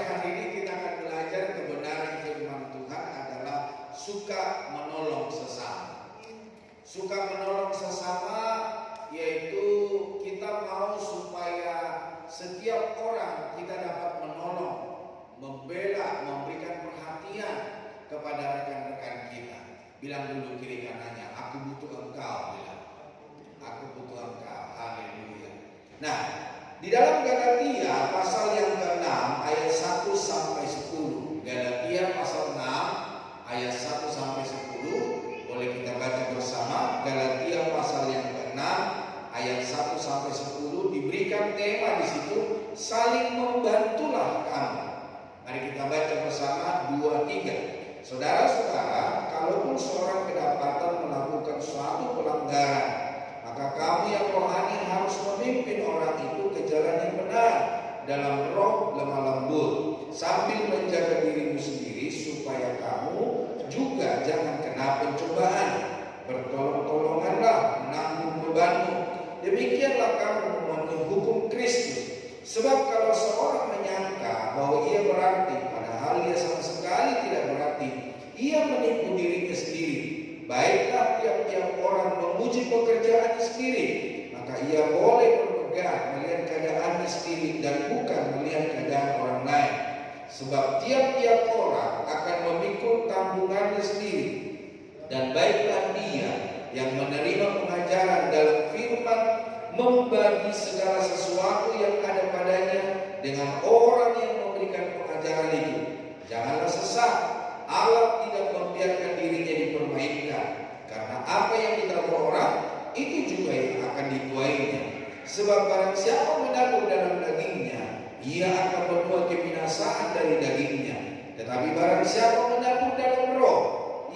hari ini kita akan belajar kebenaran firman Tuhan adalah suka menolong sesama. Suka menolong sesama yaitu kita mau supaya setiap orang kita dapat menolong, membela, memberikan perhatian kepada rekan-rekan kita. Bilang dulu kiri kanannya, aku butuh engkau. Bilang, aku butuh engkau. Haleluya. Nah, di dalam Galatia pasal yang ke-6 ayat 1 sampai 10. Galatia pasal 6 ayat 1 sampai 10. Boleh kita baca bersama. Galatia pasal yang ke-6 ayat 1 sampai 10 diberikan tema di situ, saling membantulah kamu. Mari kita baca bersama 2, 3. Saudara-saudara, kalaupun seorang kedapatan melakukan suatu pelanggaran, maka kamu yang rohani harus memimpin orang itu ke jalan yang benar dalam roh lemah lembut, sambil menjaga dirimu sendiri supaya kamu juga jangan kena pencobaan. Bertolong-tolonganlah menanggung bebanmu. Demikianlah kamu memenuhi hukum Kristus. Sebab kalau seorang menyangka bahwa ia berarti, padahal ia sama sekali tidak berarti, ia menipu dirinya sendiri. Baiklah tiap-tiap orang memuji pekerjaannya sendiri, maka ia boleh berpegang melihat keadaannya sendiri dan bukan melihat keadaan orang lain. Sebab tiap-tiap orang akan memikul tanggungannya sendiri. Dan baiklah dia yang menerima pengajaran dalam firman membagi segala sesuatu yang ada padanya dengan orang yang memberikan pengajaran itu. Janganlah sesat. Allah tidak membiarkan dirinya dipermainkan, karena apa yang ditaruh orang itu juga yang akan dituainya. Sebab barang siapa menabur dalam dagingnya, ia akan menuai kebinasaan dari dagingnya. Tetapi barang siapa menabur dalam roh,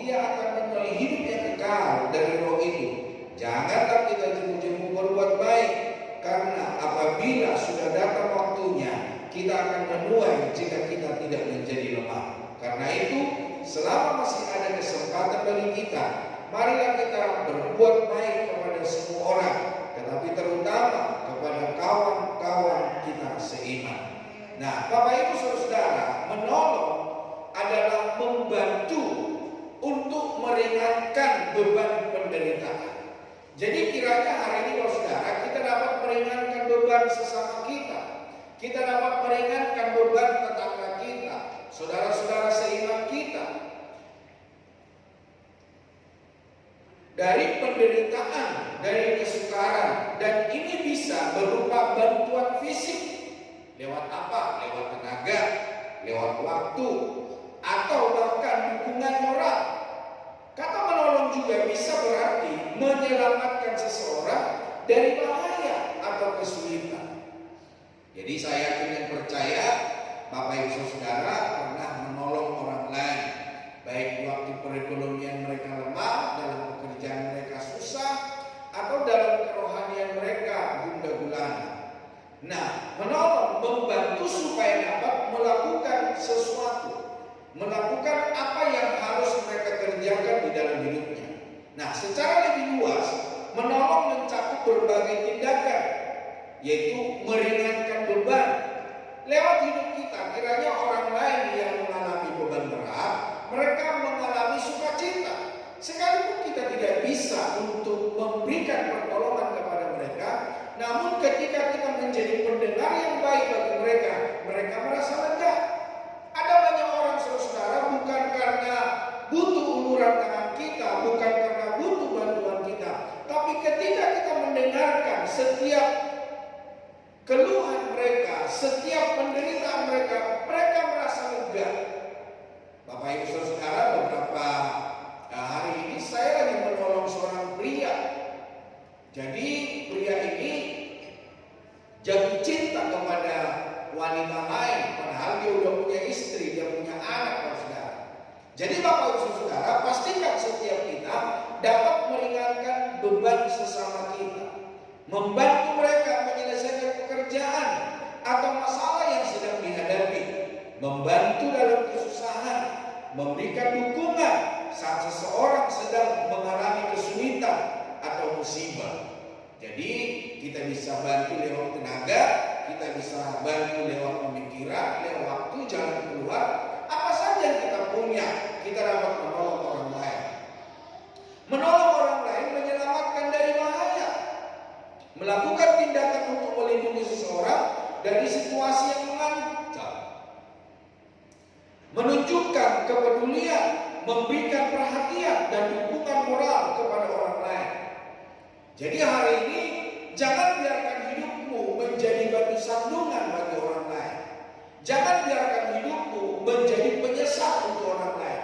ia akan menuai hidup yang kekal dari roh itu. Janganlah kita jemu-jemu berbuat baik, karena apabila sudah datang waktunya, kita akan menuai jika kita tidak menjadi lemah. Karena itu, selama masih ada kesempatan bagi kita, marilah kita berbuat baik kepada semua orang, tetapi terutama kepada kawan-kawan kita seiman. Nah, Bapak Ibu Saudara, menolong adalah membantu untuk meringankan beban penderitaan. Jadi kiranya hari ini saudara, kita dapat meringankan beban sesama kita. Kita dapat meringankan beban tetangga kita, saudara-saudara seiman kita, dari penderitaan, dari kesukaran. Dan ini bisa berupa bantuan fisik. Lewat apa? Lewat tenaga, lewat waktu, atau bahkan dukungan moral. Kata menolong juga bisa berarti menyelamatkan seseorang dari bahaya atau kesulitan. Jadi saya yakin dan percaya Bapak Ibu Saudara pernah menolong orang lain, baik waktu perekonomian mereka lemah, dalam pekerjaan mereka susah, atau dalam kerohanian mereka gundah gulana. Nah, menolong, membantu supaya dapat melakukan sesuatu, melakukan apa yang harus mereka kerjakan di dalam hidupnya. Nah, secara lebih luas, menolong mencakup berbagai tindakan, yaitu meringankan beban. Lewat hidup kita, kiranya orang lain yang mengalami beban berat, mereka mengalami sukacita. Sekalipun kita tidak bisa untuk memberikan pertolongan kepada mereka, namun ketika kita menjadi pendengar yang baik bagi mereka, mereka merasa lega. Ada banyak orang saudara bukan karena butuh uluran tangan kita, bukan karena butuh bantuan kita, tapi ketika kita mendengarkan setiap keluhan mereka, setiap penderitaan mereka, mereka merasa lega. Bapak Ibu Saudara, beberapa hari ini saya lagi menolong seorang pria. Jadi pria ini jatuh cinta kepada wanita lain, padahal dia udah punya istri, dia punya anak, saudara. Jadi Bapak Ibu Saudara, pastikan setiap kita dapat meringankan beban sesama kita, membantu mereka menyelesaikan pekerjaan atau masalah yang sedang dihadapi, membantu dalam kesusahan, memberikan dukungan saat seseorang sedang mengalami kesulitan atau musibah. Jadi kita bisa bantu lewat tenaga, kita bisa bantu lewat pemikiran, lewat waktu. Jangan menunjukkan kepedulian, memberikan perhatian dan dukungan moral kepada orang lain. Jadi hari ini jangan biarkan hidupmu menjadi batu sandungan bagi orang lain. Jangan biarkan hidupmu menjadi penyesal untuk orang lain.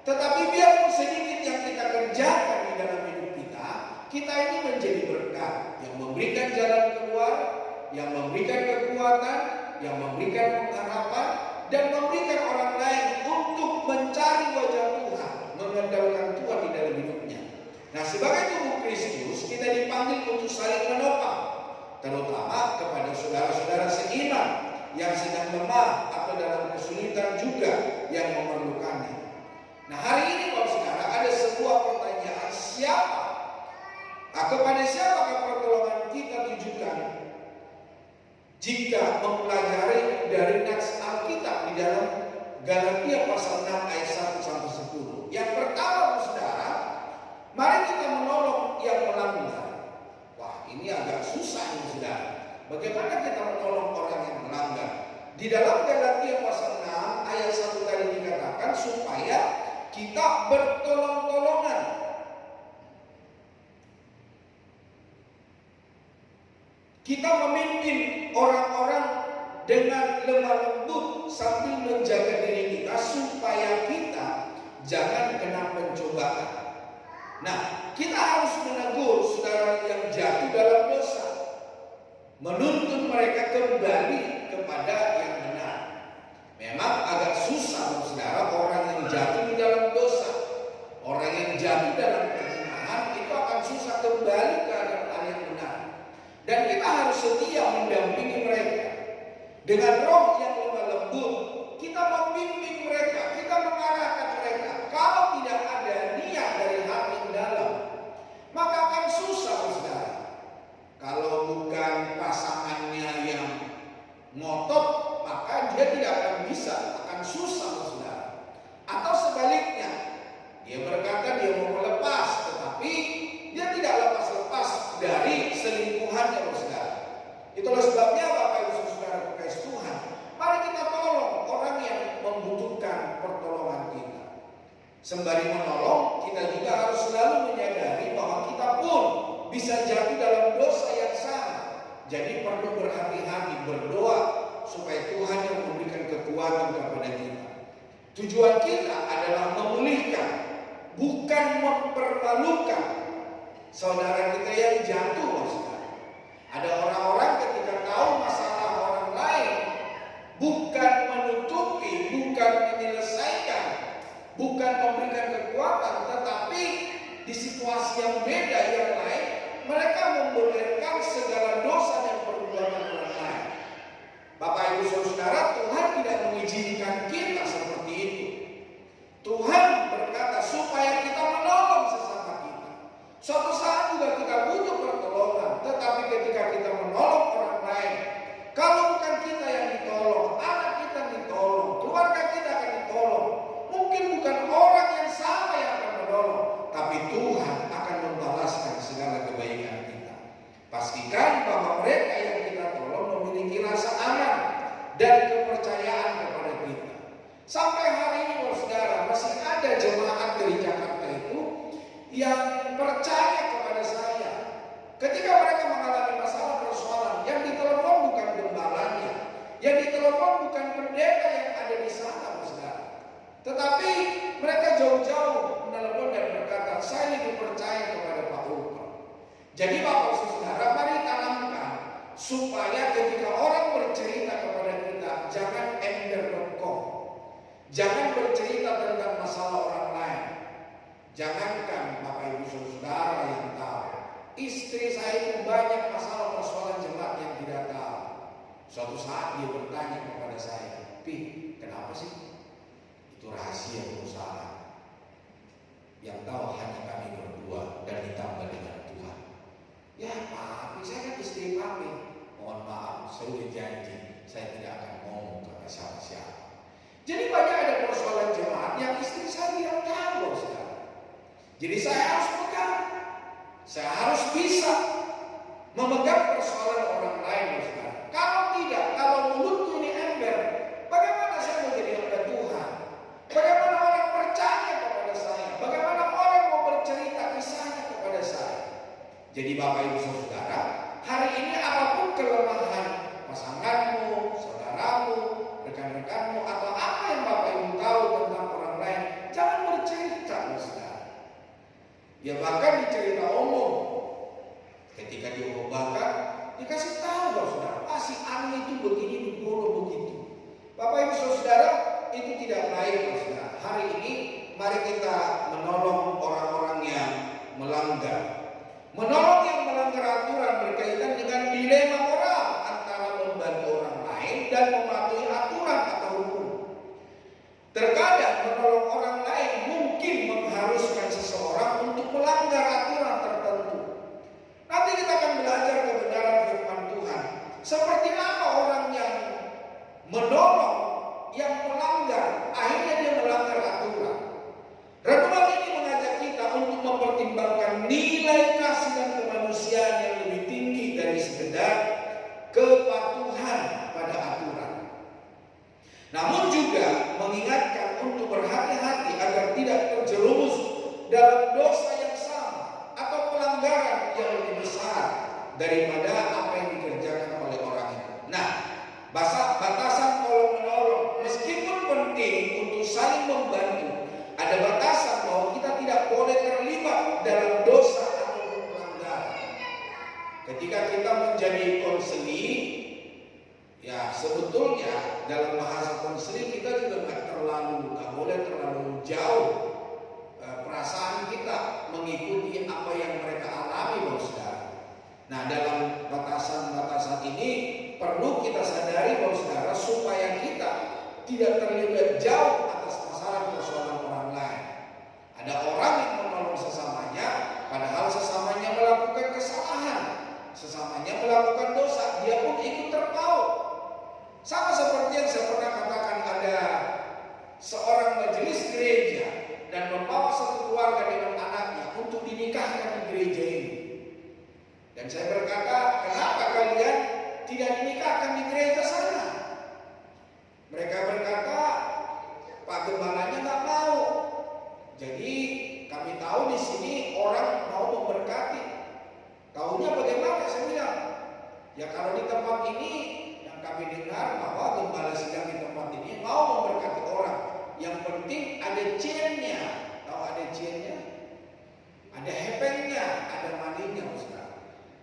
Tetapi biarpun sedikit yang kita kerjakan di dalam hidup kita, kita ini menjadi berkat yang memberikan jalan keluar, yang memberikan kekuatan, yang memberikan pengharapan, dan memberikan orang lain untuk mencari wajah Tuhan, mengandalkan Tuhan di dalam hidupnya. Nah, sebagai tubuh Kristus, kita dipanggil untuk saling menopang, terutama kepada saudara-saudara seiman yang sedang lemah atau dalam kesulitan juga yang memerlukannya. Nah, hari ini Bapak Saudara ada sebuah pertanyaan, kepada siapakah pertolongan kita tujukan jika mempelajari dari nats Alkitab di dalam Galatia pasal 6 ayat 1 sampai 10. Yang pertama Bapak Saudara, mari kita menolong yang melanggar. Wah, ini agak susah nih Saudara. Bagaimana kita menolong orang yang melanggar? Di dalam Galatia pasal 6 ayat 1 tadi dikatakan supaya kita bertolong-tolongan. Kita memimpin orang-orang dengan lemah lembut sambil menjaga diri kita supaya kita jangan kena pencobaan. Nah, kita harus menegur saudara yang jatuh dalam dosa, menuntun mereka kembali kepada yang benar. Memang agak susah saudara, orang yang jatuh di dalam dosa, orang yang jatuh dalam perzinahan itu akan susah kembali ke agama yang benar. Dan kita harus setia mendampingi mereka dengan roh yang lemah lembut. Kita membimbing mereka, kita mengarahkan mereka. Kalau tidak ada niat dari hati yang dalam, maka akan susah saudara. Kalau bukan pasangannya yang ngotot, maka dia tidak akan bisa, akan susah saudara. Atau sebaliknya, dia berkata dia mau melepas, tetapi dia tidak lepas-lepas dari selingkuhannya saudara. Itulah sebabnya Bapak Ibu Saudara kekasih Tuhan, mari kita tolong orang yang membutuhkan pertolongan kita. Sembari menolong, kita juga harus selalu menyadari bahwa kita pun bisa jatuh dalam dosa yang sama. Jadi perlu berhati-hati, berdoa supaya Tuhan yang memberikan kekuatan kepada kita. Tujuan kita adalah memulihkan, bukan mempermalukan saudara kita yang jatuh saudara. Ada orang-orang ketika tahu masalah orang lain, bukan menutupi, bukan menyelesaikan, bukan memberikan kekuatan, tetapi di situasi yang beda yang lain, mereka membolehkan segala dosa dan perbuatan orang lain. Bapak Ibu Saudara, Tuhan tidak mengizinkan kita seperti itu. Tuhan berkata supaya kita menolong sesama kita. Suatu saat juga kita butuh pertolongan, tetapi ketika kita menolong orang lain, kalau bukan kita yang ditolong, anak kita ditolong, keluarga kita akan ditolong. Mungkin bukan orang yang sama yang akan menolong, tapi Tuhan akan membalaskan segala kebaikan kita. Pastikan bahwa mereka yang kita tolong memiliki rasa aman dan kepercayaan kepada kita. Sampai hari ini saudara, masih ada jemaat dari Jakarta itu yang percaya kepada saya. Ketika mereka mengalami masalah persoalan, yang ditelepon bukan gembalanya, yang ditelepon bukan pendeta yang ada di sana saudara, tetapi mereka jauh-jauh menelepon dan berkata, saya lebih percaya kepada Pak Ulfa. Jadi Bapak Saudara, mari tanamkan supaya ketika orang bercerita kepada kita, jangan ember rokok, jangan bercerita tentang masalah orang lain. Jangankan Bapak Ibu Saudara yang tahu, istri saya itu banyak masalah persoalan jemaat yang tidak tahu. Suatu saat dia bertanya kepada saya, Pi, kenapa sih? Itu rahasia perusahaan. Yang tahu hanya kami berdua dan ditambah dengan Tuhan. Ya Pak, saya kan istri kami. Mohon maaf, saya sudah janji saya tidak akan ngomong kepada siapa-siapa. Jadi banyak ada persoalan jemaat yang istri saya tidak tahu saudara. Jadi saya harus pegang, saya harus bisa memegang persoalan orang lain saudara. Kalau tidak, kalau mulutku ini ember, bagaimana saya mau jadi hamba Tuhan? Jadi Bapak Ibu Saudara, hari ini apapun kelemahan pasanganmu, saudaramu, rekan-rekanmu, atau apa yang Bapak Ibu tahu tentang orang lain, jangan bercerita, saudara. Ya bahkan dicerita umum. Ketika diobahkan, dikasih tahu, saudara, si Ani itu begini, begitu. Bapak Ibu Saudara, itu tidak baik, saudara. Hari ini mari kita menolong orang-orang yang melanggar. Menolong yang melanggar aturan berkaitan dengan dilema moral antara membantu orang lain dan mematuhi aturan atau hukum. Terkadang menolong orang lain mungkin mengharuskan seseorang untuk melanggar aturan tertentu. Nanti kita akan belajar kebenaran firman Tuhan. Seperti apa orang yang menolong yang melanggar, akhirnya dia melanggar aturan. Renungan ini mengajak kita untuk mempertimbangkan nilai kasih dan kemanusiaan yang lebih tinggi dari sekedar kepatuhan pada aturan. Namun juga mengingatkan untuk berhati-hati agar tidak terjerumus dalam dosa yang sama atau pelanggaran yang lebih besar daripada apa yang dikerjakan oleh orang itu. Nah, batasan tolong-menolong meskipun penting untuk saling membantu, ada batasan bahwa kita tidak boleh terlibat dalam dosa atau pelanggaran. Ketika kita menjadi konseling, ya sebetulnya dalam bahasa konseling kita juga nggak boleh terlalu jauh perasaan kita mengikuti apa yang mereka alami, saudara. Nah, dalam batasan-batasan ini perlu kita sadari, saudara, supaya kita tidak terlibat jauh atas masalah persoalan orang lain. Ada orang yang menolong sesamanya, padahal sesamanya melakukan kesalahan, sesamanya melakukan dosa, dia pun ikut terpaut. Sama seperti yang saya pernah katakan, ada seorang majelis gereja dan membawa satu keluarga dengan anaknya untuk dinikahkan di gereja ini. Dan saya berkata, kenapa kalian tidak dinikahkan di gereja sana? Mereka berkata, Pak Gembalanya nggak mau. Jadi kami tahu di sini orang mau memberkati. Tahunya bagaimana? Saya bilang, ya kalau di tempat ini yang kami dengar bahwa gembala sidang di tempat ini mau memberkati orang. Yang penting ada chain-nya. Tahu ada chain-nya? Ada hepengnya, ada maninya, saudara.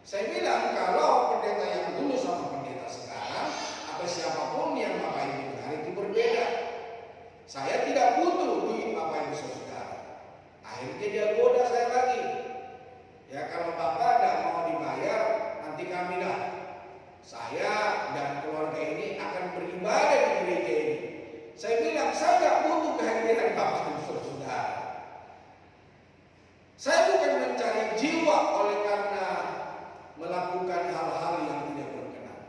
Saya bilang kalau pendeta yang dulu sama pendeta sekarang atau siapapun yang Bapak Ibu dengar itu berbeda. Saya tidak butuh duit Bapak Ibu Saudara. Akhirnya dia goda saya lagi. Ya kalau Bapak tidak mau dibayar, nanti kami dah. Saya dan keluarga ini akan beribadah di gereja ini. Saya bilang saya tidak butuh kehadiran Bapak Ibu Saudara. Saya bukan mencari jiwa oleh karena melakukan hal-hal yang tidak berkenan.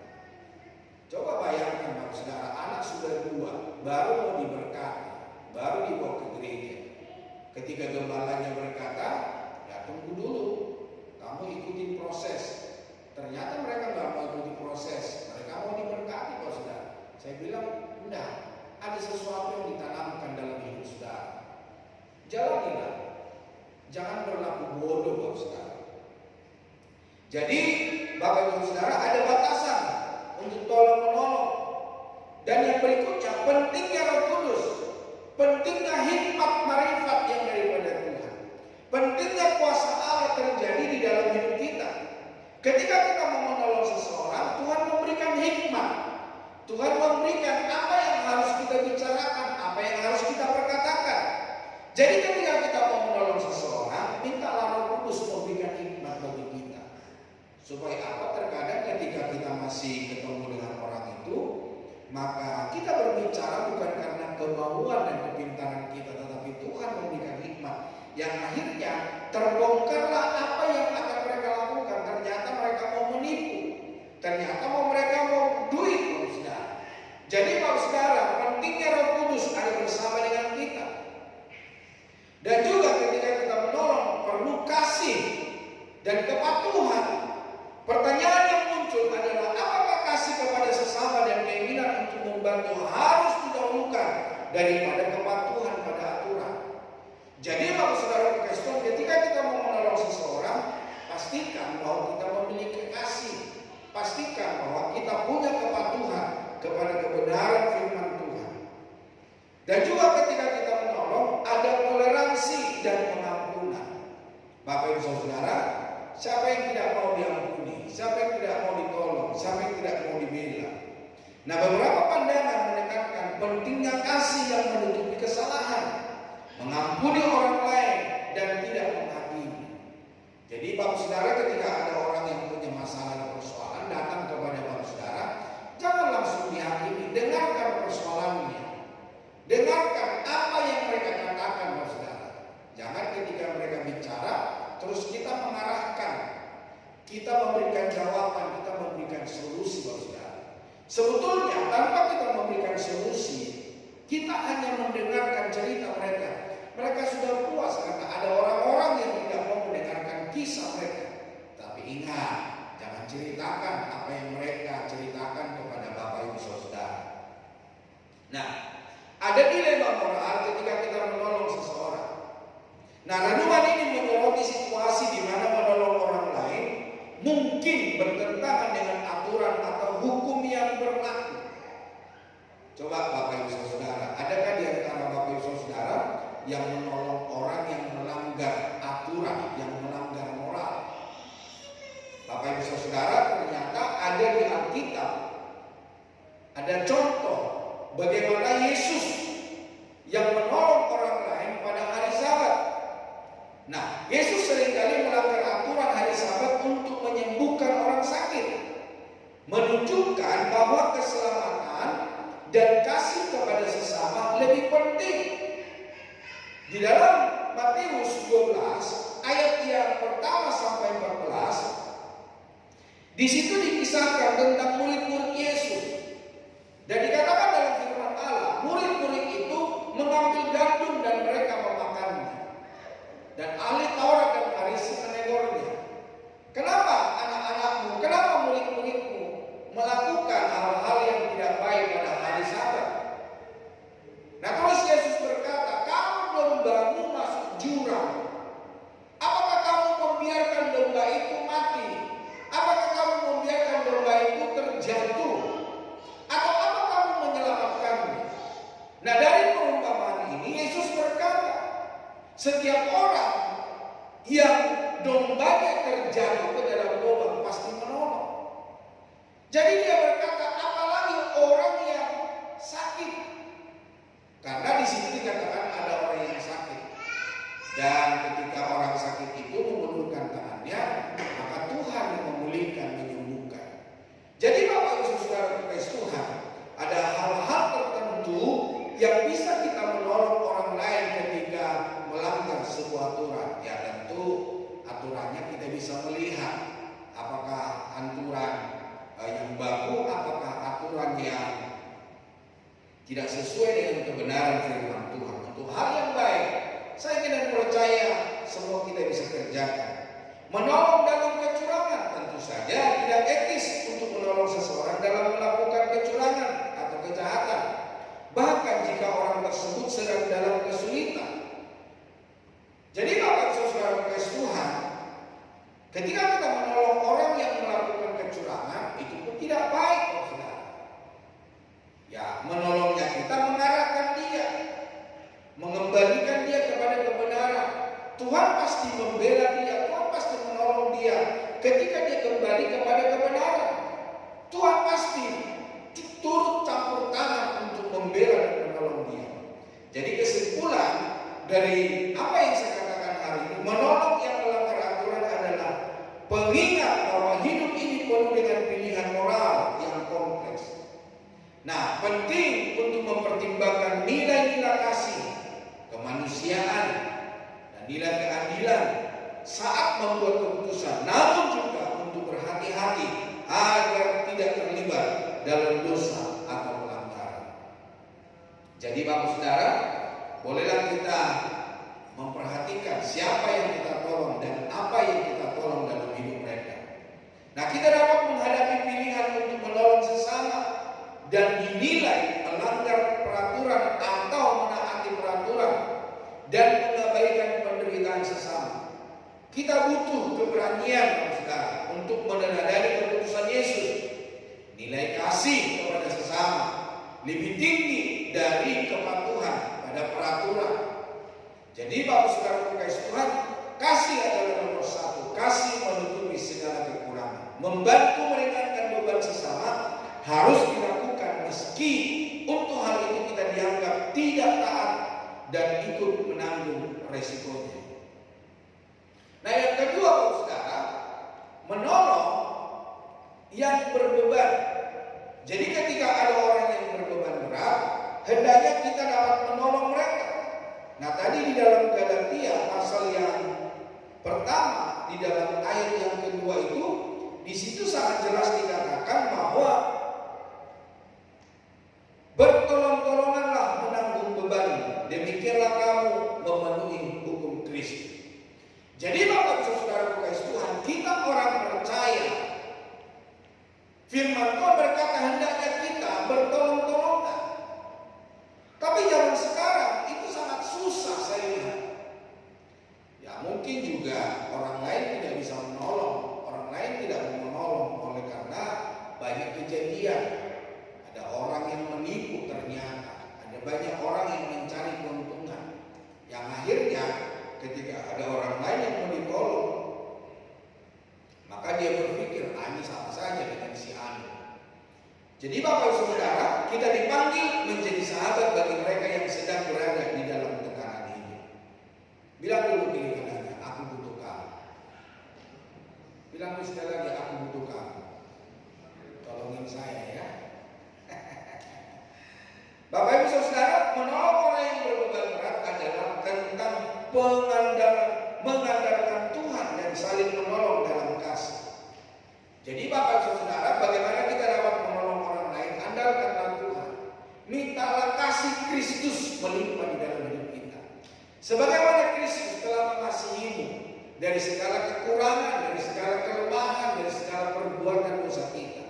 Coba bayangkan, Bapak Saudara, anak sudah 2, baru mau diberkati, baru dibawa ke gereja. Ketika gembalanya berkata, ya tunggu dulu, kamu ikutin proses. Ternyata mereka nggak mau ikuti proses, mereka mau diberkati, Bapak Saudara. Saya bilang, enggak, ada sesuatu yang ditanamkan dalam hidup saudara. Jalanilah, jangan berlaku bodoh, Bapak Saudara. Jadi Bapak Ibu Saudara, ada batasan untuk tolong-menolong. Dan yang berikutnya, pentingnya Roh Kudus, pentingnya hikmat marifat yang daripada Tuhan, pentingnya kuasa Allah terjadi di dalam hidup kita. Ketika kita mau menolong seseorang, Tuhan memberikan hikmat, Tuhan memberikan apa yang harus kita bicarakan, apa yang harus kita perkatakan. Jadi ketika kita mau menolong seseorang, mintalah Roh Kudus memberikan hikmat bagi kita. Supaya apa? Terkadang ketika kita masih ketemu dengan orang itu, maka kita berbicara bukan karena kemauan dan kepintaran kita, tetapi Tuhan memberikan hikmat yang akhirnya terbongkarlah apa yang akan mereka lakukan. Ternyata mereka mau menipu, ternyata mereka mau duit, Bapak Saudara. Jadi Bapak Saudara, pentingnya Roh Kudus ada bersama dengan kita. Dan juga ketika kita menolong, perlu kasih dan kepatuhan. Pertanyaan yang muncul adalah, apakah kasih kepada sesama dan keinginan untuk membantu harus didahulukan daripada kepatuhan pada aturan? Jadi Bapak Saudara Kristen, ketika kita mau menolong seseorang, pastikan bahwa kita memiliki kasih. Pastikan bahwa kita punya kepatuhan kepada kebenaran firman Tuhan. Dan juga ketika kita menolong, ada toleransi dan pengampunan. Bapak Ibu Saudara, siapa yang tidak mau diampuni? Siapa yang tidak mau ditolong? Siapa yang tidak mau dibela? Nah, beberapa pandangan menekankan pentingnya kasih yang menutupi kesalahan, mengampuni orang lain, dan tidak menghakimi. Jadi Bapak Saudara, ketika ada orang yang punya masalah dan persoalan datang kepada Bapak Saudara, jangan langsung dihakimi. Dengarkan persoalannya, dengarkan apa yang mereka katakan Bapak Saudara. Jangan ketika mereka bicara terus kita mengarahkan, kita memberikan jawaban, kita memberikan solusi Bapak Saudara. Sebetulnya tanpa kita memberikan solusi, kita hanya mendengarkan cerita mereka. Mereka sudah puas karena ada orang-orang yang tidak mau mendengarkan kisah mereka. Tapi ingat, jangan ceritakan apa yang mereka ceritakan kepada Bapak Ibu Saudara. Nah, ada dilema moral ketika kita menolong seseorang. Nah, renungan ini menyoroti situasi di mana menolong orang lain mungkin bertentangan dengan aturan atau hukum yang berlaku. Coba Bapak Ibu Saudara, adakah di antara Bapak Ibu Saudara yang menolong orang yang melanggar aturan, yang melanggar moral? Bapak Ibu Saudara, ternyata ada di Alkitab, ada contoh bagaimana Yesus yang menolong orang lain pada hari Sabat. Nah, Yesus seringkali melanggar aturan hari Sabat untuk menyembuhkan orang sakit, menunjukkan bahwa keselamatan dan kasih kepada sesama lebih penting. Di dalam Matius 12 ayat yang pertama sampai 14, di situ dikisahkan tentang murid-murid Yesus. Dan dikatakan dalam firman Allah, murid-murid itu mengambil gandum dan mereka memakannya. Dan ahli Taurat dan Farisi menegurnya. Kenapa anak-anakmu, kenapa murid-muridmu melakukan hal-hal yang tidak baik pada hari Sabat? Nah, terus Yesus berkata, kamu dombamu masuk jurang, apakah kamu membiarkan domba itu mati? Apakah kamu membiarkan domba itu terjatuh? Atau apa kamu menyelamatkannya? Nah, dari perumpamaan ini Yesus berkata, setiap orang yang dombanya terjatuh ke dalam lubang pasti menolong. Jadi dia berkata, apalagi orang yang sakit. Karena di sini dikatakan ada orang yang sakit. Dan ketika orang sakit itu mengulurkan tangannya, maka Tuhan yang memulihkan, menyembuhkan. Jadi Bapak Ibu Saudara kekasih Tuhan, ada hal-hal tertentu yang bisa kita menolong orang lain ketika melanggar sebuah aturan. Ya tentu aturannya kita bisa melihat apakah aturan yang baku, apakah aturan yang tidak sesuai dengan kebenaran firman Tuhan. Untuk hal yang baik, saya dan percaya semua kita bisa kerjakan. Menolong dalam kecurangan tentu saja tidak etis untuk menolong seseorang dalam melakukan kecurangan atau kejahatan. Bahkan jika orang tersebut sedang dalam kesulitan. Jadi Bapak Saudara kekasih Tuhan, ketika kita menolong orang yang melakukan kecurangan, itu pun tidak baik, saudara. Ya, menolongnya kita mengarahkan dia, mengembalikan dia kepada kebenaran. Tuhan pasti membela dia, Tuhan pasti menolong dia ketika dia kembali kepada kebenaran. Tuhan pasti turut campur tangan untuk membela dan menolong dia. Jadi kesimpulan dari apa yang saya katakan hari ini, menolong yang melanggar aturan adalah pengingat bahwa hidup ini penuh dengan pilihan moral yang kompleks. Nah, penting untuk mempertimbangkan nilai-nilai kasih, kemanusiaan, dan nilai keadilan saat membuat keputusan, namun juga untuk berhati-hati agar tidak terlibat dalam dosa atau pelanggaran. Jadi Bapak Saudara, bolehlah kita memperhatikan siapa yang kita tolong dan apa yang kita tolong dalam hidup mereka. Nah, kita dapat menghadapi pilihan untuk menolong sesama dan dinilai melanggar peraturan atau menaati peraturan dan mengabaikan penderitaan sesama. Kita butuh keberanian, saudara, untuk meneladani keputusan Yesus. Nilai kasih kepada sesama lebih tinggi dari kepatuhan pada peraturan. Jadi Bapak Saudara kekasih Tuhan, kasih adalah nomor satu. Kasih menutupi segala kekurangan. Membantu meringankan beban sesama harus dilakukan meski untuk hal itu kita dianggap tidak taat dan ikut menanggung resikonya. Nah, yang kedua Bapak Saudara, menolong yang berbeban. Jadi ketika ada orang yang berbeban berat, hendaknya kita dapat menolong mereka. Nah, tadi di dalam Galatia pasal yang pertama, di dalam ayat yang kedua itu, di situ sangat jelas dikatakan bahwa bertolong-tolonganlah menanggung beban, demikianlah kamu memenuhi hukum Kristus. Jadi Bapak Saudara kekasih Tuhan, kita orang percaya. Firman Tuhan berkata hendaknya kita bertolong-tolongan. Tapi zaman sekarang itu sangat susah saya lihat. Ya mungkin juga orang lain tidak bisa menolong, orang lain tidak mau menolong oleh karena banyak kejadian. Ada orang yang menipu ternyata, ada banyak orang yang mencari keuntungan. Yang akhirnya ketika ada orang lain yang mau ditolong, maka dia berpikir, ini sama saja dengan si anu. Jadi Bapak Ibu Saudara, kita dipanggil menjadi sahabat bagi mereka yang sedang berada di dalam tekanan ini. Bilang dulu kiri kanannya, aku butuh kamu. Bilang dulu sekali lagi, aku butuh kamu. Tolongin saya ya. Bapak Ibu Saudara, menolong orang yang berbeban berat adalah tentang mengandalkan Tuhan dan saling menolong dalam kasih. Jadi Bapak Ibu Saudara, bagaimana kita dapat menolong orang lain? Andalkanlah Tuhan. Mintalah kasih Kristus melimpah di dalam hidup kita. Sebagaimana Kristus telah mengasihimu dari segala kekurangan, dari segala kelemahan, dari segala perbuatan dosa kita,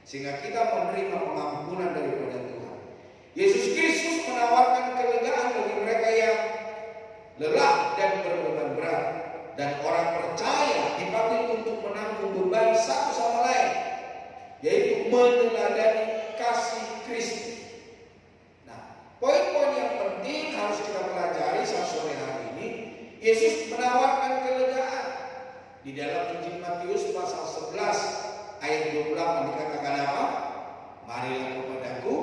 sehingga kita menerima pengampunan daripada Tuhan. Yesus Kristus menawarkan kelegaan bagi mereka yang lelah dan berbeban berat, dan orang percaya dipanggil untuk menanggung beban satu sama lain, yaitu meneladani kasih Kristus. Nah, poin-poin yang penting harus kita pelajari saat sore hari ini. Yesus menawarkan kelegaan di dalam Injil Matius pasal 11 ayat 28 dikatakan apa? Marilah kepadaku,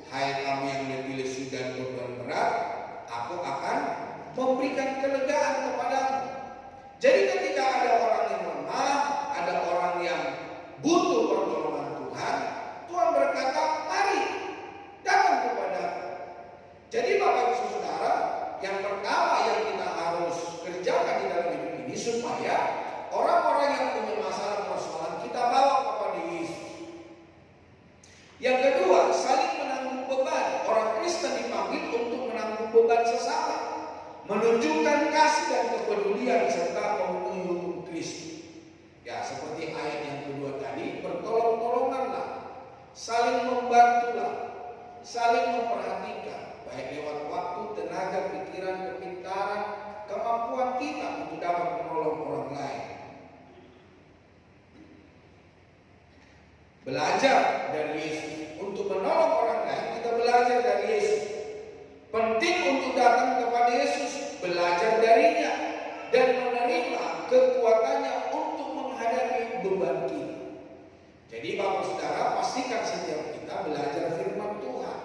hai kamu yang letih lesu dan beban berat, aku akan memberikan kelegaan kepadamu. Jadi ketika ada orang yang lemah, ada orang yang butuh pertolongan Tuhan, Tuhan berkata, mari datang kepadaku. Jadi Bapak Ibu Saudara, yang pertama yang kita harus kerjakan di dalam hidup ini supaya orang-orang yang punya masalah persoalan kita bawa kepada Yesus. Yang kedua, saling menanggung beban. Orang Kristen dipanggil untuk menanggung beban sesama, menunjukkan kasih dan kepedulian serta memenuhi hukum Kristus. Ya, seperti ayat yang kedua tadi, bertolong-tolonganlah, saling membantulah, saling memperhatikan, baik lewat waktu, tenaga, pikiran, kepintaran, kemampuan kita untuk dapat menolong orang lain. Belajar dari Yesus. Untuk menolong orang lain, kita belajar dari Yesus. Penting untuk datang kepada Yesus, belajar darinya, dan menerima kekuatannya untuk menghadapi beban kita. Jadi Bapak Saudara, pastikan setiap kita belajar firman Tuhan,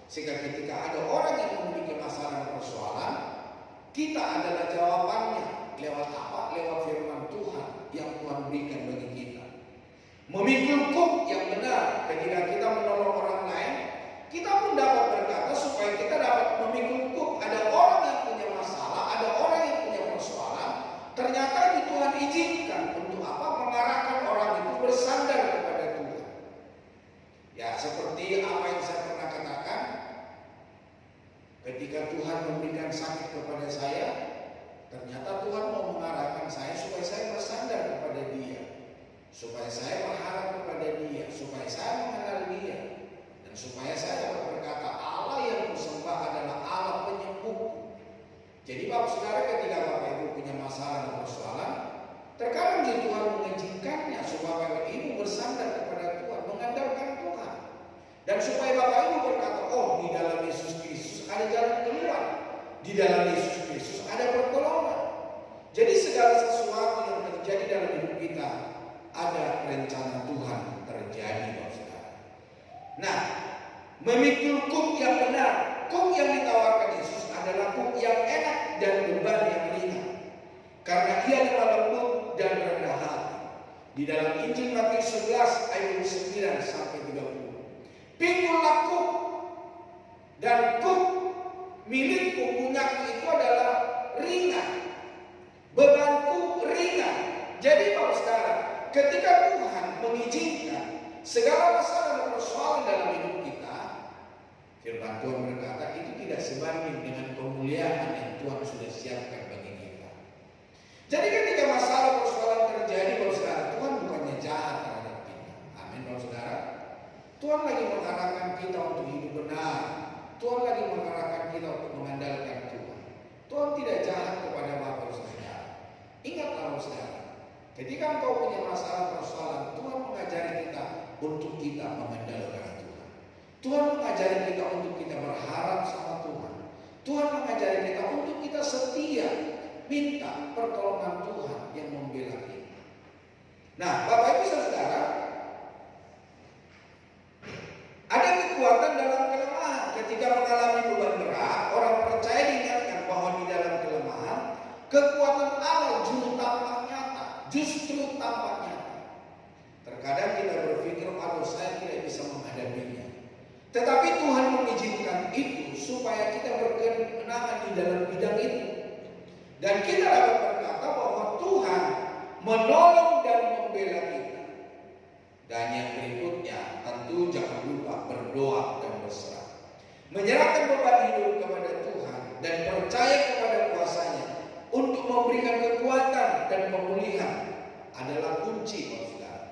sehingga ketika ada orang yang memiliki masalah dan persoalan, kita adalah jawabannya. Lewat apa? Lewat firman Tuhan yang Tuhan berikan bagi kita. Memikul kuk yang benar ketika kita menolong orang lain, kita pun dapat berkata supaya kita dapat memikul kuk. Ada orang yang punya masalah, ada orang yang punya persoalan, ternyata itu Tuhan izinkan untuk apa? Mengarahkan orang itu bersandar kepada Tuhan. Ya, seperti apa yang saya pernah katakan, ketika Tuhan memberikan sakit kepada saya, ternyata Tuhan mau mengarahkan saya supaya saya bersandar kepada Dia, supaya saya berharap kepada Dia, supaya saya mengenal Dia, supaya saya dapat berkata Allah yang kusembah adalah Allah penyembuh. Jadi Bapak Saudara, ketika Bapak Ibu punya masalah dan persoalan, terkadang Tuhan mengizinkannya supaya Bapak Ibu bersandar kepada Tuhan, mengandalkan Tuhan. Dan supaya Bapak Ibu berkata, oh, di dalam Yesus Kristus ada jalan keluar. Di dalam Yesus Kristus ada pertolongan. Jadi segala sesuatu yang terjadi dalam hidup kita, ada rencana Tuhan terjadi, Bapak Saudara. Nah, memikul kuk yang benar, kuk yang ditawarkan Yesus adalah kuk yang enak dan beban yang ringan. Karena ia lemah lembut dan rendah hati. Di dalam Injil Matius 11 ayat 9 sampai 30. Pikullah kuk, dan kuk milikku, punyaku itu adalah ringan. Bebanku ringan. Jadi Bapak Saudara, ketika Tuhan mengizinkan segala masalah dan persoalan dalam hidup kita, firman Tuhan berkata itu tidak sebanding dengan kemuliaan yang Tuhan sudah siapkan bagi kita. Jadi ketika masalah persoalan terjadi, Bapak Saudara, Tuhan bukannya jahat terhadap kita. Amin, Bapak Saudara. Tuhan lagi mengarahkan kita untuk hidup benar. Tuhan lagi mengarahkan kita untuk mengandalkan Tuhan. Tuhan tidak jahat kepada Bapak Saudara. Ingatlah Bapak Saudara, ketika engkau punya masalah persoalan, Tuhan mengajari kita untuk kita mengandalkan Tuhan. Tuhan mengajari kita untuk kita berharap sama Tuhan. Tuhan mengajari kita untuk kita setia minta pertolongan Tuhan yang membela kita. Nah, Bapak Ibu Saudara, ada kekuatan dalam kelemahan. Ketika mengalami beban berat, orang percaya diingatkan bahwa di dalam kelemahan, kekuatan Allah justru tampak nyata. Terkadang kita berpikir, aduh, saya tidak bisa menghadapinya. Tetapi Tuhan mengizinkan itu supaya kita berkemenangan di dalam bidang itu. Dan kita dapat berkata bahwa Tuhan menolong dan membela kita. Dan yang berikutnya, tentu jangan lupa berdoa dan berserah. Menyerahkan beban hidup kepada Tuhan dan percaya kepada kuasa-Nya untuk memberikan kekuatan dan pemulihan adalah kunci, Bapak Saudara.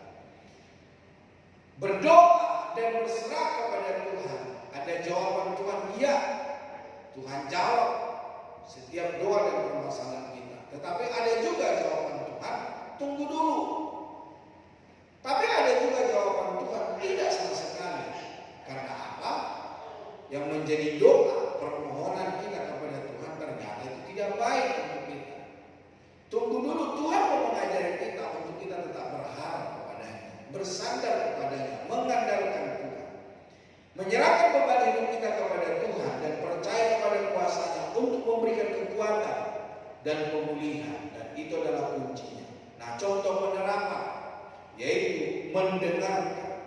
Berdoa dan berserah kepada Tuhan, ada jawaban Tuhan, iya. Tuhan jawab setiap doa dan permasalahan kita. Tetapi ada juga jawaban Tuhan, tunggu dulu. Tapi ada juga jawaban Tuhan, tidak sama sekali. Karena apa? Yang menjadi doa, permohonan kita kepada Tuhan ternyata itu tidak baik untuk kita. Tunggu dulu, Tuhan mau mengajari kita untuk kita tetap berharap kepadanya, bersandar kepadanya, mengandalkan Tuhan. Menyerahkan beban hidup kita kepada Tuhan dan percaya kepada kuasa-Nya untuk memberikan kekuatan dan pemulihan. Dan itu adalah kuncinya. Nah, contoh penerapan yaitu mendengarkan.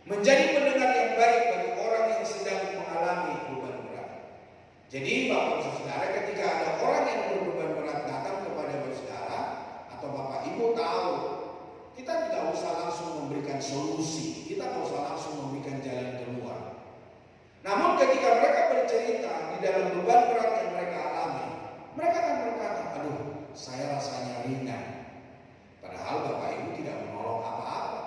Menjadi pendengar yang baik bagi orang yang sedang mengalami beban berat. Jadi Bapak Saudara, ketika ada orang yang berbeban berat datang kepada Bapak Saudara atau Bapak Ibu tahu, kita tidak usah langsung memberikan solusi, kita tidak usah langsung memberikan jalan keluar. Namun ketika mereka bercerita di dalam beban berat yang mereka alami, mereka akan berkata, aduh, saya rasanya ringan. Padahal Bapak Ibu tidak menolong apa-apa,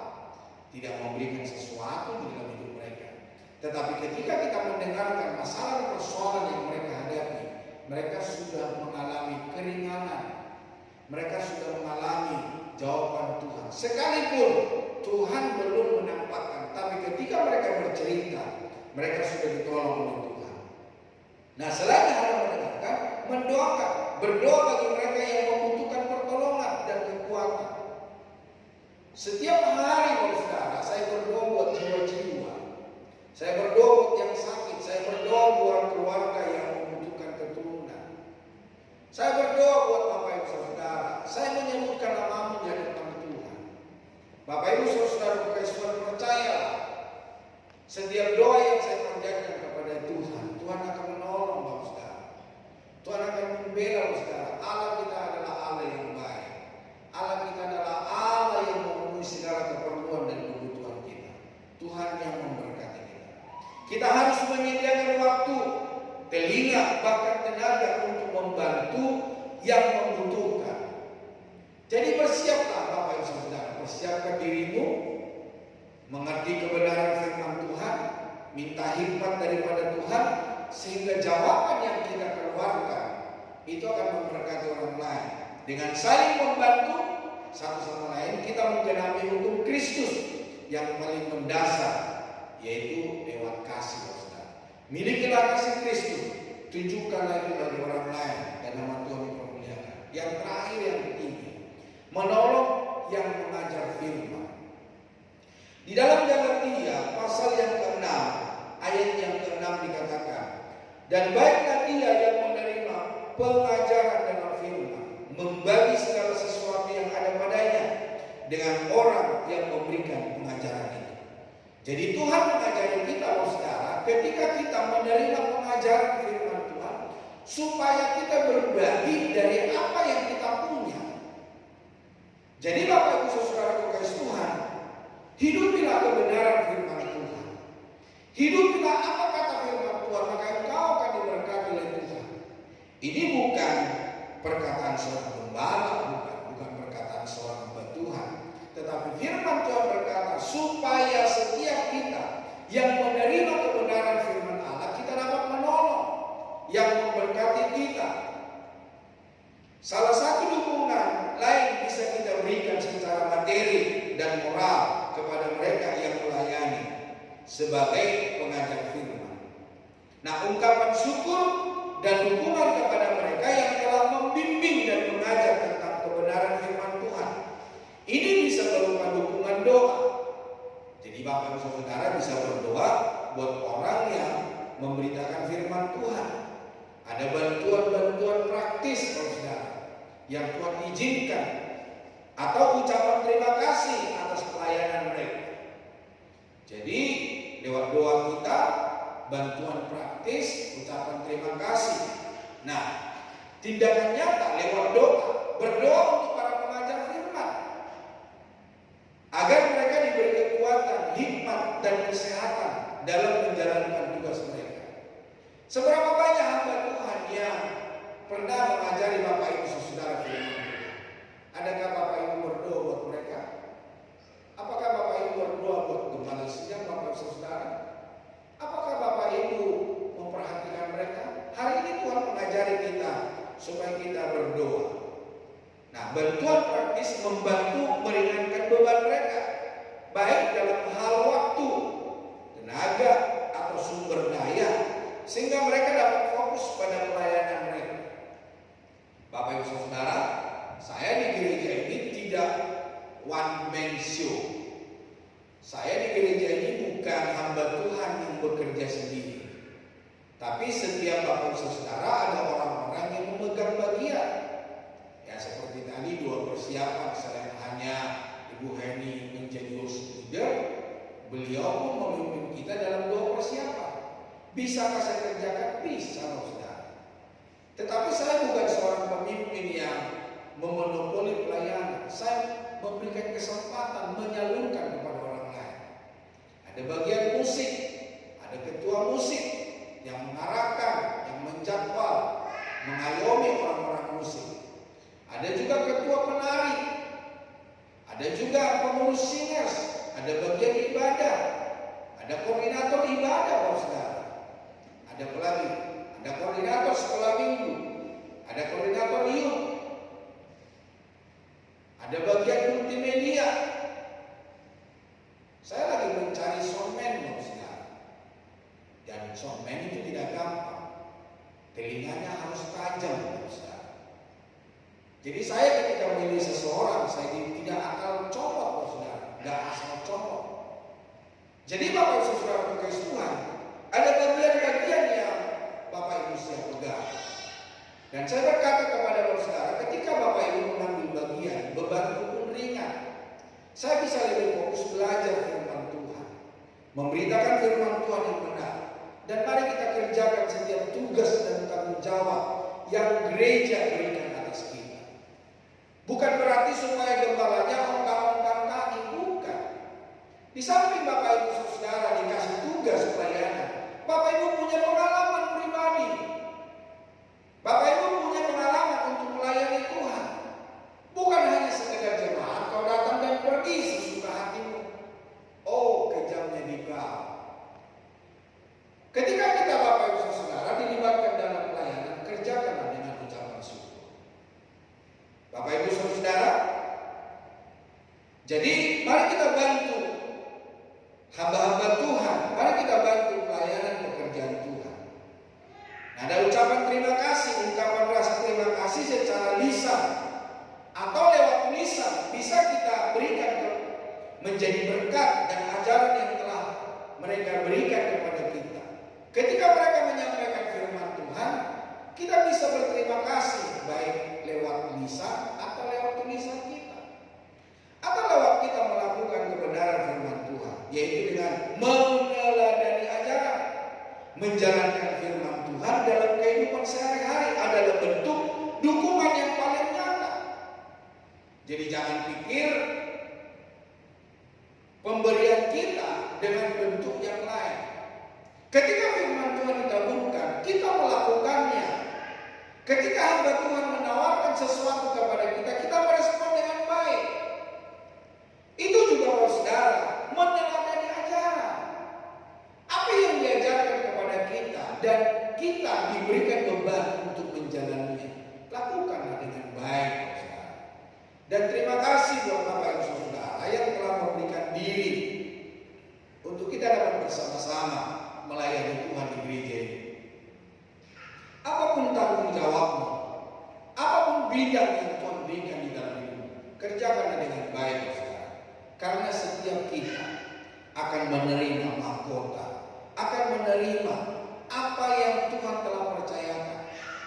tidak memberikan sesuatu di dalam hidup mereka. Tetapi ketika kita mendengarkan masalah dan persoalan yang mereka hadapi, mereka sudah mengalami keringanan, mereka sudah mengalami jawaban Tuhan. Sekalipun Tuhan belum menampakkan, tapi ketika mereka bercerita, mereka sudah ditolong oleh Tuhan. Nah, selain hanya mendengarkan, mendoakan, berdoa bagi mereka yang membutuhkan pertolongan dan kekuatan. Setiap hari, Saudara, saya berdoa buat jiwa-jiwa. Saya berdoa buat yang sakit. Saya berdoa buat keluarga yang membutuhkan keturunan. Saya berdoa buat Bapak Ibu Saudara. Saya menyebutkan namamu di hadapan Tuhan. Bapak Ibu Saudara, percaya setiap doa yang saya panjatkan kepada Tuhan, Tuhan akan menolong Bapak Saudara. Tuhan akan membela Bapak Saudara. Allah kita adalah Allah yang baik. Allah kita adalah Allah yang memenuhi segala keperluan dan kebutuhan kita. Tuhan yang memberkati kita. Kita harus menyediakan waktu, telinga, bahkan tenaga untuk membantu yang membutuhkan. Jadi bersiaplah Bapak Ibu Saudara, persiapkan dirimu, mengerti kebenaran firman Tuhan, minta hikmat daripada Tuhan, sehingga jawaban yang kita keluarkan itu akan memberkati orang lain. Dengan saling membantu satu sama lain, kita menggenapi hukum Kristus yang paling mendasar, yaitu lewat kasih, saudara. Milikilah kasih Kristus, tunjukkanlah itu bagi orang lain, dan nama Tuhan dipermuliakan. Yang terakhir, yang ketiga, menolong yang mengajar firman. Di dalam Galatia pasal yang ke-6 ayat yang ke-6 dikatakan, dan baiklah dia yang menerima pengajaran dalam firman, membagi segala sesuatu yang ada padanya dengan orang yang memberikan pengajaran itu. Jadi Tuhan mengajari kita, saudara, ketika kita menerima pengajaran firman Tuhan, supaya kita berbagi dari apa yang kita punya. Jadi Bapak Ibu Saudara kekasih Tuhan, hidupilah kebenaran firman Tuhan. Hidupilah apa kata firman Tuhan, maka engkau akan diberkati oleh Tuhan. Ini bukan perkataan seorang gembala, bukan perkataan seorang hamba Tuhan, tetapi firman Tuhan berkata supaya setiap kita yang menerima kebenaran firman Allah, kita dapat menolong yang memberkati kita. Salah satu dukungan lain bisa kita berikan secara materi dan moral kepada mereka yang melayani sebagai pengajar firman. Nah, ungkapan syukur dan dukungan kepada mereka yang telah membimbing dan mengajar tentang kebenaran firman Tuhan. Ini bisa berupa dukungan doa. Jadi Bapak Ibu Saudara bisa berdoa buat orang yang memberitakan firman Tuhan. Ada bantuan-bantuan praktis, saudara, yang Tuhan izinkan, atau ucapan terima kasih atas pelayanan mereka. Jadi lewat doa kita, bantuan praktis, ucapan terima kasih. Nah, tindakan nyata lewat doa, berdoa untuk para pengajar firman, agar mereka diberi kekuatan, hikmat, dan kesehatan dalam menjalankan tugas mereka. Seberapa banyak hamba Tuhan yang pernah mengajari Bapak Ibu Saudara firman Tuhan? Adakah Bapak Ibu berdoa buat mereka? Apakah Bapak Ibu berdoa buat gembala sidang Bapak Ibu Saudara? Apakah Bapak Ibu memperhatikan mereka? Hari ini Tuhan mengajari kita supaya kita berdoa. Nah, bantuan praktis membantu meringankan beban mereka, baik dalam hal waktu, tenaga, atau sumber daya, sehingga mereka dapat fokus pada pelayanan mereka. Bapak Ibu Saudara, saya di gereja ini tidak one man show. Saya di gereja ini bukan hamba Tuhan yang bekerja sendiri. Tapi setiap Bapak Ibu Saudara ada orang-orang yang memegang bagian. Ya, seperti tadi 2 persiapan, selain hanya Ibu Heni menjadi host leader, beliau pun memimpin kita dalam 2 persiapan. Bisakah saya kerjakan? Bisa, saudara. Tetapi saya bukan seorang pemimpin yang memonopoli pelayanan. Saya memberikan kesempatan menyalurkan kepada orang lain. Ada bagian musik, ada ketua musik yang mengarahkan, yang menjadwal, mengayomi orang-orang musik. Ada juga ketua penari, ada juga pengurus singers, ada bagian ibadah, ada koordinator ibadah, saudara. Ada apa lagi? Ada koordinator sekolah minggu, ada koordinator youth, ada bagian multimedia. Saya lagi mencari soundman, saudara. Dan soundman itu tidak gampang. Telinganya harus tajam, saudara. Jadi saya ketika memilih seseorang, saya tidak akal comot, saudara. Tidak asal comot. Jadi Bapak Ibu Saudara kekasih Tuhan, ada bagian-bagian yang Bapak Ibu siap pegang. Dan saya berkata kepada saudara, ketika Bapak Ibu mengambil bagian, beban pun ringan. Saya bisa lebih fokus belajar firman Tuhan, memberitakan firman Tuhan yang benar. Dan mari kita kerjakan setiap tugas dan tanggung jawab yang gereja berikan atas kita. Bukan berarti supaya gembalanya ongkang-ongkang kaki, bukan. Di samping Bapak Ibu Saudara dikasih tugas pelayanan, Bapak Ibu punya pengalaman pribadi. Bapak Ibu punya pengalaman untuk melayani Tuhan. Bukan hanya sekedar jemaat, kau datang dan pergi sesuka hatimu. Oh, kejamnya dikau. Ketika kita Bapak Ibu Saudara dilibatkan dalam pelayanan, kerjakanlah dengan ucapan Jadi mari kita bantu hamba-hamba Tuhan, mari kita bantu pelayanan pekerjaan Tuhan. Nah, ada ucapan terima kasih, ungkapan rasa terima kasih secara lisan atau lewat tulisan bisa kita berikan menjadi berkat dan ajaran yang telah mereka berikan kepada kita. Ketika mereka menyampaikan firman Tuhan, kita bisa berterima kasih baik lewat lisan atau lewat tulisan kita, atau lewat kita melakukan kebenaran firman Tuhan, yaitu dengan meneladani ajaran, menjalankan firman Tuhan dalam kehidupan sehari-hari adalah bentuk dukungan yang paling nyata. Jadi jangan pikir pemberian kita dengan bentuk yang lain. Ketika firman Tuhan digabungkan, kita melakukannya. Ketika hamba Tuhan menawarkan sesuatu kepada kita, kita merespon dengan baik. Itu juga saudara, meneladani ajaran. Apa yang diajarkan kepada kita dan kita diberikan beban untuk menjalaninya, lakukanlah dengan baik, saudara. Dan terima kasih buat Bapak Ibu Saudara yang telah memberikan diri untuk kita dapat bersama-sama melayani Tuhan di gereja ini. Apapun tanggung jawabmu, apapun bidang yang Tuhan berikan di dalam hidupmu, kerjakanlah dengan baik, saudara. Karena setiap kita akan menerima mahkota, akan menerima apa yang Tuhan telah percayakan.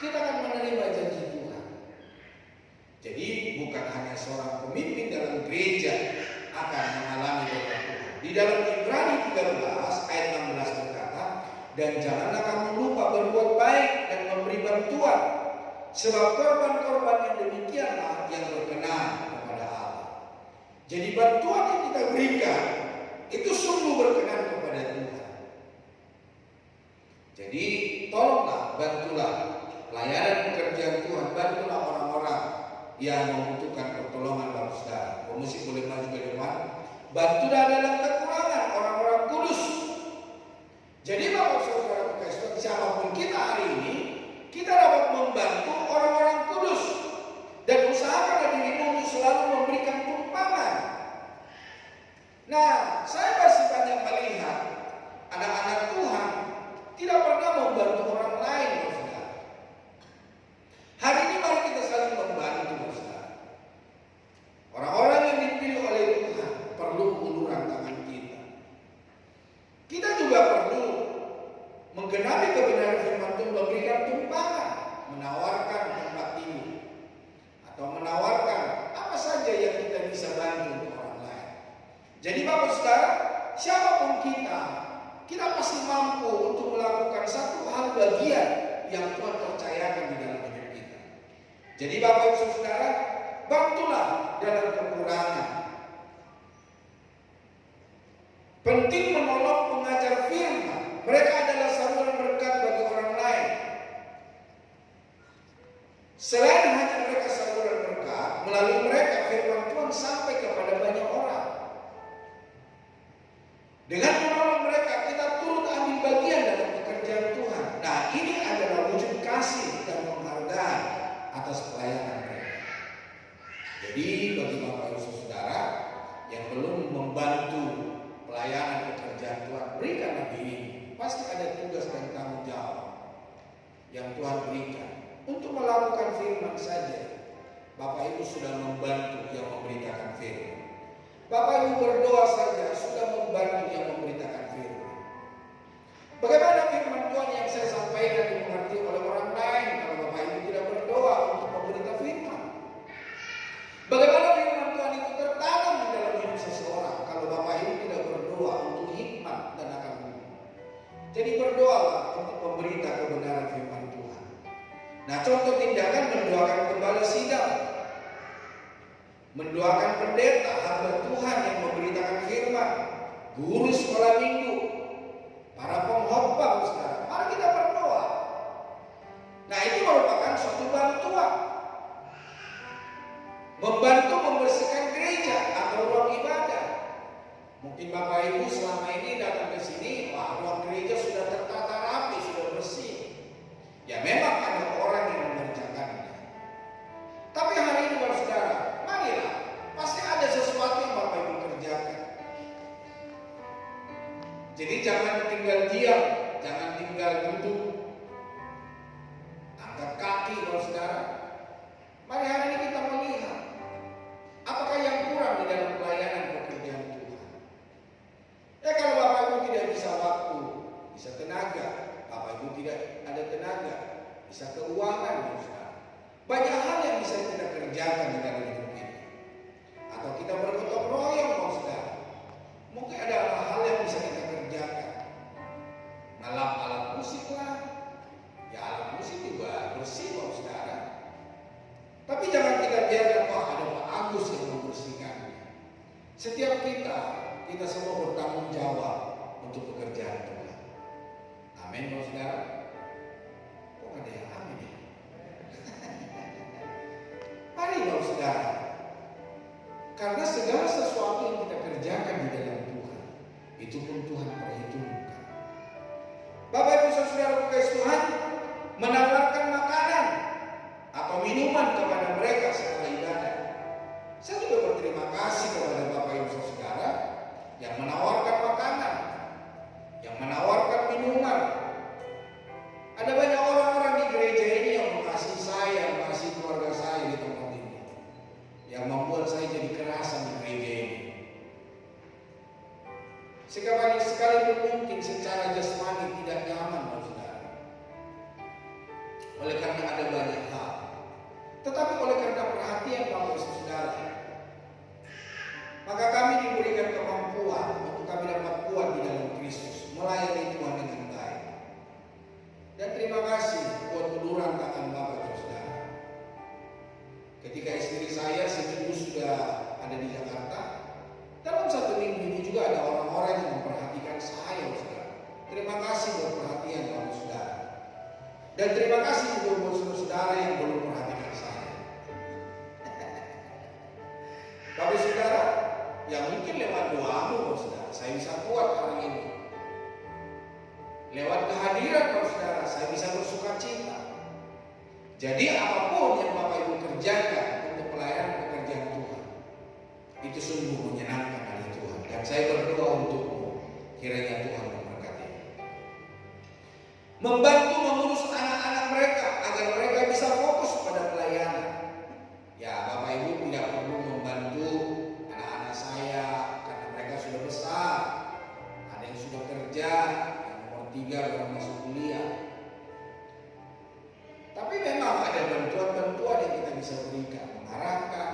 Kita akan menerima janji Tuhan. Jadi bukan hanya seorang pemimpin dalam gereja akan mengalami berkat Tuhan. Di dalam Ibrani 13 ayat 16 berkata, dan janganlah kamu lupa berbuat baik dan memberi bantuan, sebab korban-korban yang demikianlah yang berkenan kepada Allah. Jadi bantuan yang kita berikan itu sungguh berkenan kepada Tuhan. Jadi tolonglah, bantulah pelayanan pekerjaan Tuhan, bantulah orang-orang yang membutuhkan pertolongan Bapak Saudara. Musik boleh maju ke depan. Bantulah dalam kekurangan orang-orang kudus. Jadi Bapak Saudara Kristus, siapapun kita hari ini, kita dapat membantu orang-orang kudus. Dan usahakanlah dirimu untuk selalu memberikan tumpangan. Nah, saya masih banyak melihat anak-anak Tuhan tidak pernah membantu orang lain, saudara. Hari ini mari kita saling membantu, saudara. Orang-orang yang dipilih oleh Tuhan perlu uluran tangan kita. Kita juga perlu menggenapi kebenaran firman Tuhan, memberikan tumpangan, menawarkan tempat tidur, atau menawarkan apa saja yang kita bisa bantu untuk orang lain. Jadi Bapak Saudara, siapapun kita pasti mampu untuk melakukan satu hal bagian yang Tuhan percayakan di dalam hidup kita. Jadi Bapak Ibu Saudara, bantulah dalam kekurangan. Penting menolong pengajar firman. Mereka adalah saluran berkat bagi orang lain. Selain hanya mereka saluran berkat, melalui mereka firman Tuhan sampai kepada banyak orang. Dengan menolong mereka, kita turut ambil bagian dalam pekerjaan Tuhan. Nah, ini adalah wujud kasih dan penghargaan atas pelayanan mereka. Jadi bagi Bapak Ibu Saudara yang belum membantu pelayanan pekerjaan Tuhan, berikanlah diri. Pasti ada tugas dan tanggung jawab yang Tuhan berikan. Untuk melakukan firman saja, Bapak Ibu sudah membantu yang memberitakan firman. Bapak Ibu berdoa saja sudah membantu yang memberitakan firman. Bagaimana firman Tuhan yang saya sampaikan dimengerti oleh orang lain kalau Bapak Ibu tidak berdoa untuk memberita firman? Bagaimana firman Tuhan itu tertanam di dalam hidup seseorang kalau Bapak Ibu tidak berdoa untuk hikmat dan akan bumi? Jadi berdoalah untuk memberita kebenaran firman Tuhan. Nah, contoh tindakan mendoakan gembala sidang, mendoakan pendeta, hamba Tuhan yang memberitakan firman, guru sekolah minggu, para pengkhotbah, saudara. Mari kita berdoa. Nah, itu merupakan suatu bantuan. Membantu membersihkan gereja atau ruang ibadah. Mungkin Bapak Ibu selama ini datang ke sini, wah, ruang gereja sudah tertata rapi, sudah bersih. Ya memang ada orang yang mengerjakannya. Tapi hari ini Bapak Saudara, marilah, pasti ada sesuatu yang Bapak hati, saudara. Mari hari ini kita melihat apakah yang kurang di dalam pelayanan pekerjaan Tuhan. Ya kalau Bapak Ibu tidak bisa waktu, bisa tenaga, Bapak Ibu tidak ada tenaga, bisa keuangan, saudara. Banyak hal yang bisa kita kerjakan di dalam hidup kita. Atau kita bergotong royong, saudara. Mungkin ada hal yang bisa kita kerjakan. Ngalap alat musik lah. Ya alat musik juga bersih, saudara. Tapi jangan kita biarkan ada Pak Agus yang membersihkannya. Setiap kita semua bertanggung jawab untuk pekerjaan Tuhan. Amin, saudara. Kok ada yang amin ya? Mari, saudara. Karena segala sesuatu yang kita kerjakan di dalam Tuhan, itu pun Tuhan perhitungkan. Bapak Ibu Saudara kasih Tuhan, menawarkan makanan atau minuman kepada mereka setelah ibadah. Saya juga berterima kasih kepada Bapak Ibu Saudara yang menawarkan makanan, yang menawarkan minuman. Ada banyak orang-orang di gereja ini yang mengasihi saya, mengasihi keluarga saya di tempat ini, yang membuat saya jadi kerasan di gereja ini. Sekalipun mungkin secara jasmani tidak nyaman, saudara. Oleh karena ada banyak hal, tetapi oleh karena perhatian Bapak Saudara, maka kami diberikan kemampuan untuk kami dapat kuat di dalam Kristus, melayani Tuhan dengan baik. Dan terima kasih buat uluran tangan Bapak Saudara. Ketika istri saya seminggu sudah ada di Jakarta, dalam 1 minggu ini juga ada orang-orang yang memperhatikan saya, saudara. Terima kasih buat perhatian Bapak Saudara. Dan terima kasih juga buat saudara yang belum perhatikan saya. Bapak Saudara, yang mungkin lewat doamu, saudara, saya bisa kuat hari ini. Lewat kehadiran Bapak Saudara, saya bisa bersuka cita. Jadi apapun yang Bapak Ibu kerjakan untuk pelayanan pekerjaan Tuhan, itu sungguh menyenangkan hati Tuhan. Dan saya berdoa untukmu, kiranya Tuhan memberkati. Membantu mengurus anak-anak mereka agar mereka bisa fokus pada pelayanan. Ya, Bapak Ibu tidak perlu membantu anak-anak saya karena mereka sudah besar. Ada yang sudah kerja, yang nomor 3 baru masuk kuliah. Tapi memang ada bantuan-bantuan yang kita bisa berikan, mengarahkan.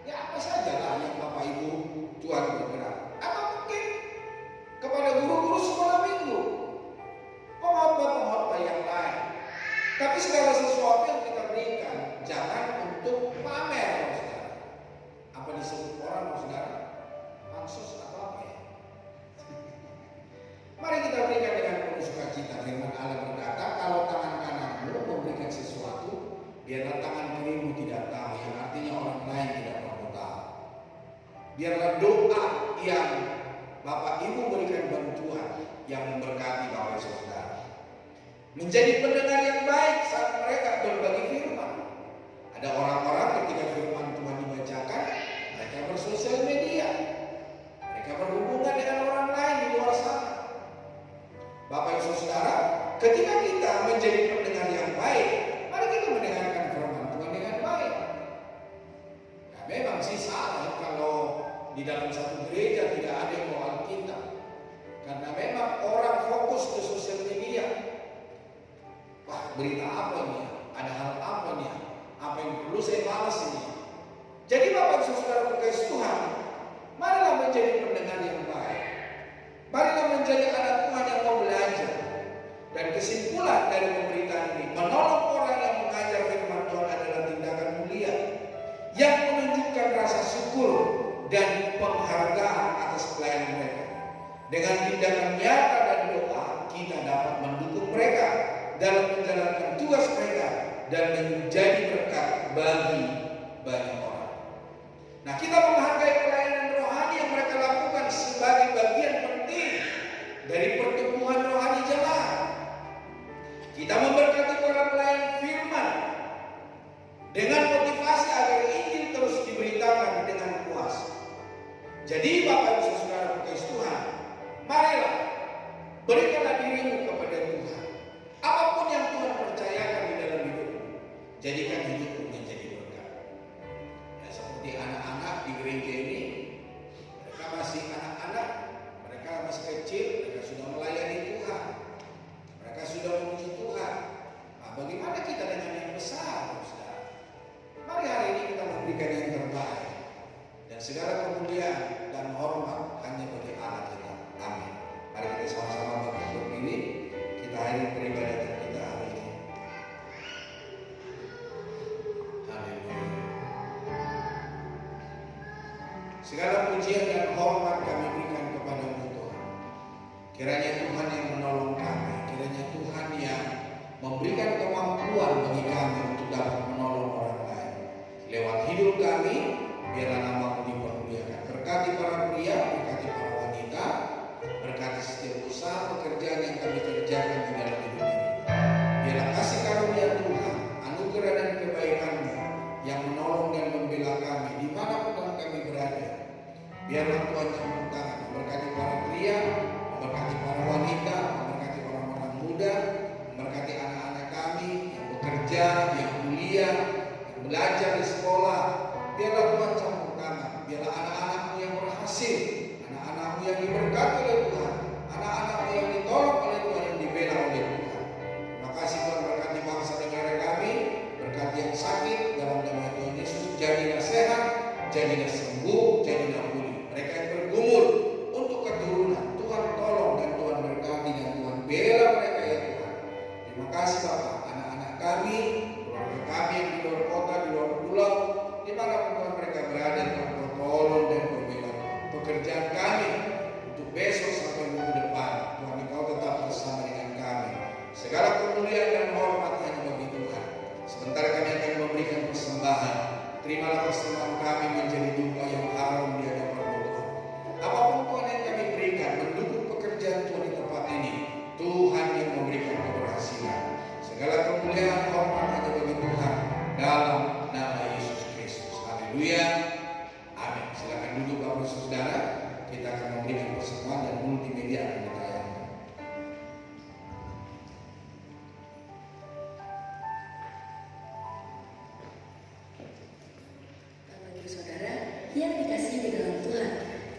Ya apa sajalah yang Bapak Ibu Tuhan bergerak. Atau mungkin kepada guru-guru sekolah minggu, pengkhotbah yang lain. Tapi segala sesuatu yang kita berikan jangan untuk pamer, saudara. Apa disebut orang, saudara? Pansus atau apa ya? Mari kita berikan dengan penuh sukacita. Firman Allah berkata, kalau tangan kananmu memberikan sesuatu, biarlah tangan kirimu tidak tahu. Yang artinya orang lain tidak perlu tahu. Biarlah doa yang Bapak Ibu berikan bantuan yang memberkati Bapak Ibu Saudara, menjadi pendengar yang baik saat mereka berbagi firman. Ada orang-orang ketika firman Tuhan dibacakan, mereka bersosial media, mereka berhubungan dengan orang lain di luar sana. Bapak Ibu Saudara, ketika kita menjadi pendengar yang baik, mari kita mendengarkan firman Tuhan dengan baik. Nah, memang sih salah kalau di dalam satu gereja tidak ada yang bawa Alkitab, karena memang orang fokus ke sosial media. Wah, berita apa ini? Ada hal apa nih? Apa yang perlu saya balas ini? Jadi Bapak Ibu Saudara berkasih Tuhan, marilah menjadi pendengar yang baik. Marilah menjadi anak Tuhan yang mau belajar. Dan kesimpulan dari pemberitaan ini, menolong orang yang mengajar firman Tuhan adalah tindakan mulia yang menunjukkan rasa syukur dan penghargaan atas pelayanan mereka. Dengan tindakan nyata dan doa, kita dapat mendukung mereka dalam menjalankan tugas mereka dan menjadi berkat bagi banyak orang. Nah, kita menghargai pelayanan rohani yang mereka lakukan sebagai bagian penting dari pertumbuhan rohani jemaat. Kita memberkati para pelayan firman dengan motivasi agar Injil terus diberitakan dengan kuasa. Jadi Bapak Ibu Saudara berkasih Tuhan, marilah berikanlah dirimu kepada Tuhan. Apapun yang Tuhan percayakan di dalam hidupmu, Jadikan hidupmu menjadi berkat. Ya, seperti anak-anak di gereja ini, mereka masih anak-anak, mereka masih kecil, mereka sudah melayani Tuhan, mereka sudah memuji Tuhan. Nah, bagaimana kita dengan yang besar, saudara? Mari hari ini kita memberikan yang terbaik, dan segala kemuliaan dan hormat hanya bagi Allah kita. Amin. Mari kita sama-sama berdiri, kita akhiri peribadatan kita hari ini. Haleluya. Segala pujian dan hormat kami berikan kepada-Mu Tuhan. Kiranya Tuhan yang menolong kami, kiranya Tuhan yang memberikan kemampuan bagi kami untuk dapat menolong orang lain. Lewat hidup kami, biarlah nama-Mu dipermuliakan. Berkati para pria, berkati para wanita, berkati setiap usaha pekerjaan yang kami kerjakan di dalam hidup ini. Biarlah kasih karunia Tuhan, anugerah dan kebaikan-Mu yang menolong dan membela kami dimanapun kami berada. Biarlah Tuhan campur tangan, memberkati para pria, memberkati para wanita, memberkati orang-orang muda, memberkati anak-anak kami yang bekerja, yang kuliah, yang belajar di sekolah. Biarlah Tuhan campur tangan, biarlah anak-anak-Mu yang berhasil, anak-anak-Mu yang diberkati oleh Tuhan, anak-anak-Mu yang ditolong oleh Tuhan, yang dibela oleh Tuhan. Terima kasih Tuhan, berkati bangsa negara kami, berkati yang sakit dalam nama Tuhan Yesus, jadilah sehat, jadilah sembuh, jadilah pulih. Mereka yang bergumul untuk keturunan, Tuhan tolong dan Tuhan berkati dan Tuhan bela mereka ya Tuhan. Terima kasih Bapak, anak-anak kami, keluarga kami yang di luar kota, di luar pulau, dimanapun Tuhan mereka berada, Tuhan tolong dan berbela. Pekerjaan kami untuk besok sampai minggu depan, Tuhan Engkau tetap bersama dengan kami. Segala kemuliaan dan hormat hanya bagi Tuhan. Sebentar kami akan memberikan persembahan. Terimalah persembahan kami menjadi duka yang harum di hadapan-Mu Tuhan. Apapun Tuhan yang kami berikan mendukung pekerjaan Tuhan di tempat ini, Tuhan yang memberikan keberhasilan. Segala kemuliaan hormat hanya bagi Tuhan dalam nama Yesus Kristus. Haleluya. Amin. Silakan duduk Bapak Saudara. Kita akan memberikan persembahan dan multimedia akan ditayangkan. Bapak Ibu Saudara yang dikasihi di dalam Tuhan,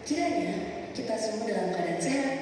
kiranya kita semua dalam keadaan sehat